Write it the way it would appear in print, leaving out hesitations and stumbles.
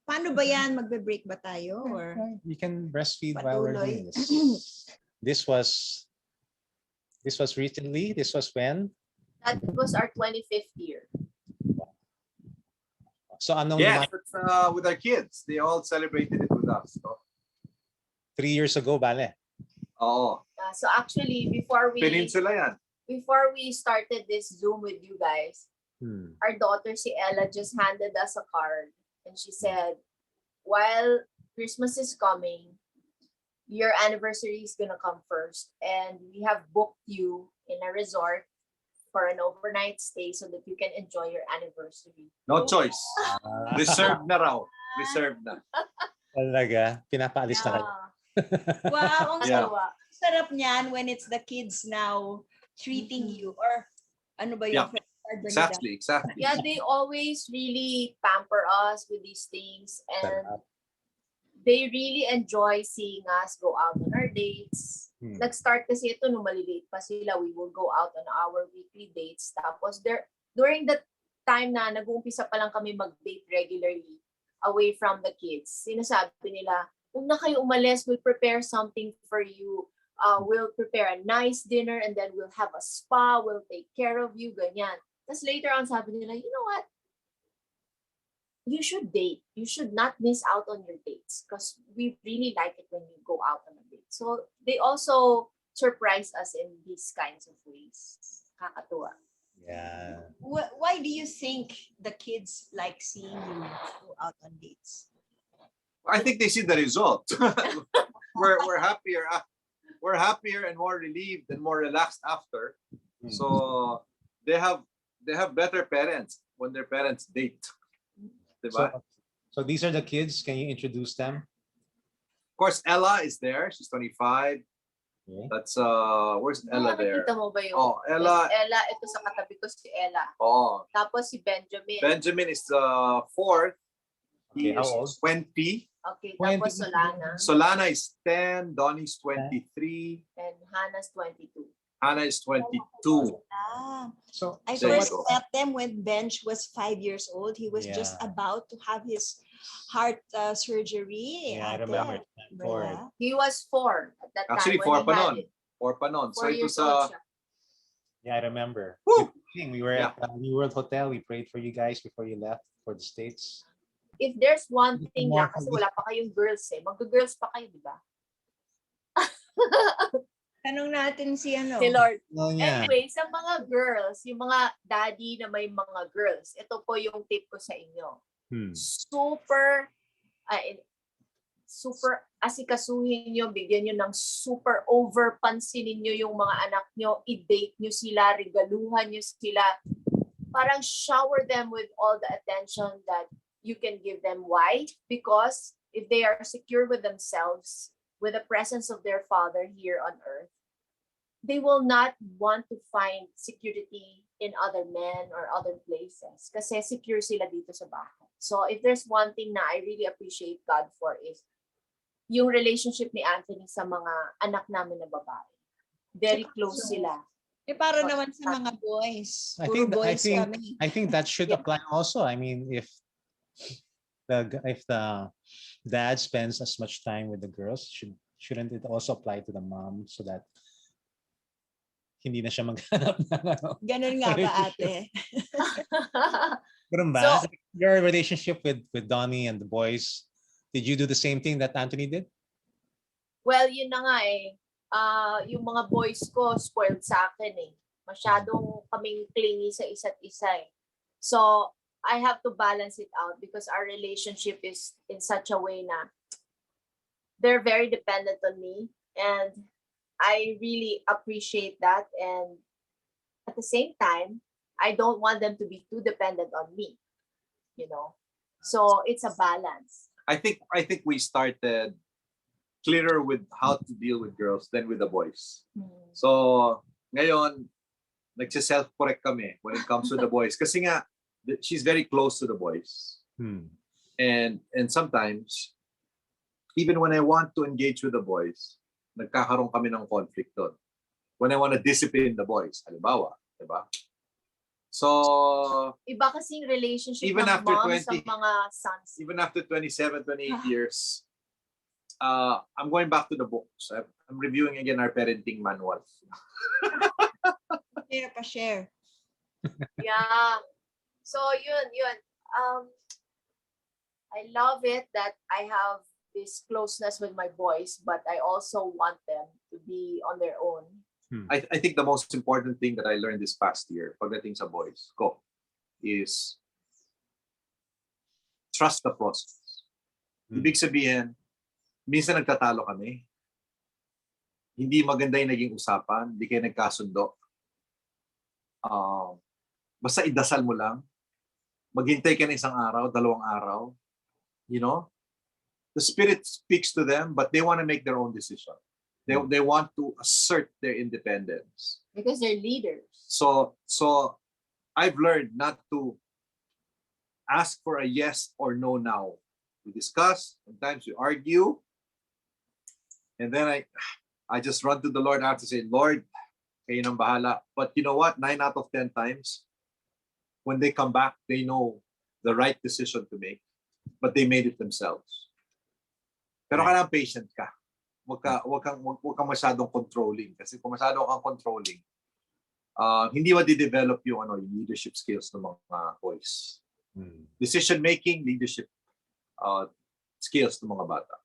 Paano ba yan? Magbe-break ba tayo? Or You can breastfeed while we're doing this. This was recently. This was when? That was our 25th year. So anong Yes, with our kids. They all celebrated it with us. So. 3 years ago, bale. Oh. So actually, before Peninsula yan. we started this Zoom with you guys, our daughter, si Ella, just handed us a card. And she said, while Christmas is coming, your anniversary is gonna come first. And we have booked you in a resort for an overnight stay so that you can enjoy your anniversary. No choice. Reserved na raw. Reserved na. Talaga? Pinapaalis na kayo? wow, ang Yeah. sarap niyan when it's the kids now treating you or ano ba yung Exactly. Yeah, they always really pamper us with these things and they really enjoy seeing us go out on our dates. Nag-start kasi ito nung maliliit pa sila. We will go out on our weekly dates. Tapos during the time na nag-uumpisa pa lang kami mag-date regularly away from the kids, sinasabi nila, huwag na kayo umalis, we'll prepare something for you. We'll prepare a nice dinner and then we'll have a spa, we'll take care of you, ganyan. Tapos later on, sabi nila, you know what? You should date. You should not miss out on your dates because we really like it when you go out on a date. So they also surprise us in these kinds of ways. Kakatuwa. Yeah. Why do you think the kids like seeing you go out on dates? I think they see the result. we're happier. We're happier and more relieved and more relaxed after. So they have better parents when their parents date. So these are the kids. Can you introduce them? Of course, Ella is there. She's 25. Okay. That's where's Ella there? Nakikita mo ba yun? Oh, Ella. Ella, ito sa katabi ko si Ella. Oh. Tapos si Benjamin. Benjamin is the 4th. Okay, he is 20. Okay, tapos Solana. Solana is 10. Donnie's 23. And Hannah's 22. Hannah is 22. So I first met them when Benj was 5 years old. He was just about to have his heart surgery. Yeah, I remember. He was 4 at that time. Actually, 4 pa nun. 4 pa nun. So it was yeah, I remember. Woo! We were at New World Hotel. We prayed for you guys before you left for the States. If there's one thing na, kasi wala pa kayong girls eh. Mag-girls pa kayo, di ba? Tanong natin si Lord. Anyway, sa mga girls, yung mga daddy na may mga girls, ito po yung tip ko sa inyo. Super asikasuhin nyo, bigyan nyo ng super overpansinin nyo yung mga anak nyo, i-date nyo sila, regaluhan nyo sila. Parang shower them with all the attention that you can give them. Why? Because if they are secure with themselves, with the presence of their father here on earth, they will not want to find security in other men or other places kasi secure sila dito sa bahay. So if there's one thing na I really appreciate God for is yung relationship ni Anthony sa mga anak namin na babae. Very close sila. Para naman sa mga boys. I think that should apply also. I mean, if the dad spends as much time with the girls, shouldn't it also apply to the mom so that hindi na siya maghanap ng Ganun nga ba, ate? Ganun ba? So, your relationship with Donnie and the boys, did you do the same thing that Anthony did? Well, yun na nga eh. Yung mga boys ko, spoiled sa akin eh. Masyadong kaming clingy sa isa't isa eh. So, I have to balance it out because our relationship is in such a way na they're very dependent on me and I really appreciate that, and at the same time, I don't want them to be too dependent on me, you know. So it's a balance. I think we started clearer with how to deal with girls than with the boys. So ngayon, nagse-self-correct kami when it comes to the boys. Kasi nga, she's very close to the boys. And sometimes, even when I want to engage with the boys, nagkakaroon kami ng conflict doon. When I want to discipline the boys, halimbawa, diba? So, Iba kasing relationship Even ng after mom 20 sa mga sons. even after 27, 28 years, I'm going back to the books. I'm reviewing again our parenting manual. Share. Yeah. So yun. I love it that I have this closeness with my boys, but I also want them to be on their own. I think the most important thing that I learned this past year, pagdating sa boys ko, is trust the process. Ibig sabihin, minsan nagtatalo kami. Hindi maganda yung naging usapan, hindi kayo nagkasundo. Basta idasal mo lang. Maghintay ka ng isang araw, 2 araw. You know? The Spirit speaks to them, but they want to make their own decision. They want to assert their independence. Because they're leaders. So I've learned not to ask for a yes or no now. We discuss, sometimes we argue, and then I just run to the Lord after say, Lord, kayo nang bahala. But you know what? 9 out of 10 times, when they come back, they know the right decision to make, but they made it themselves. Pero kailangan patient ka. Wag kang masyadong controlling. Kasi kung masyadong kang controlling, hindi ma-develop yung leadership skills ng mga boys. Decision making, leadership skills ng mga bata.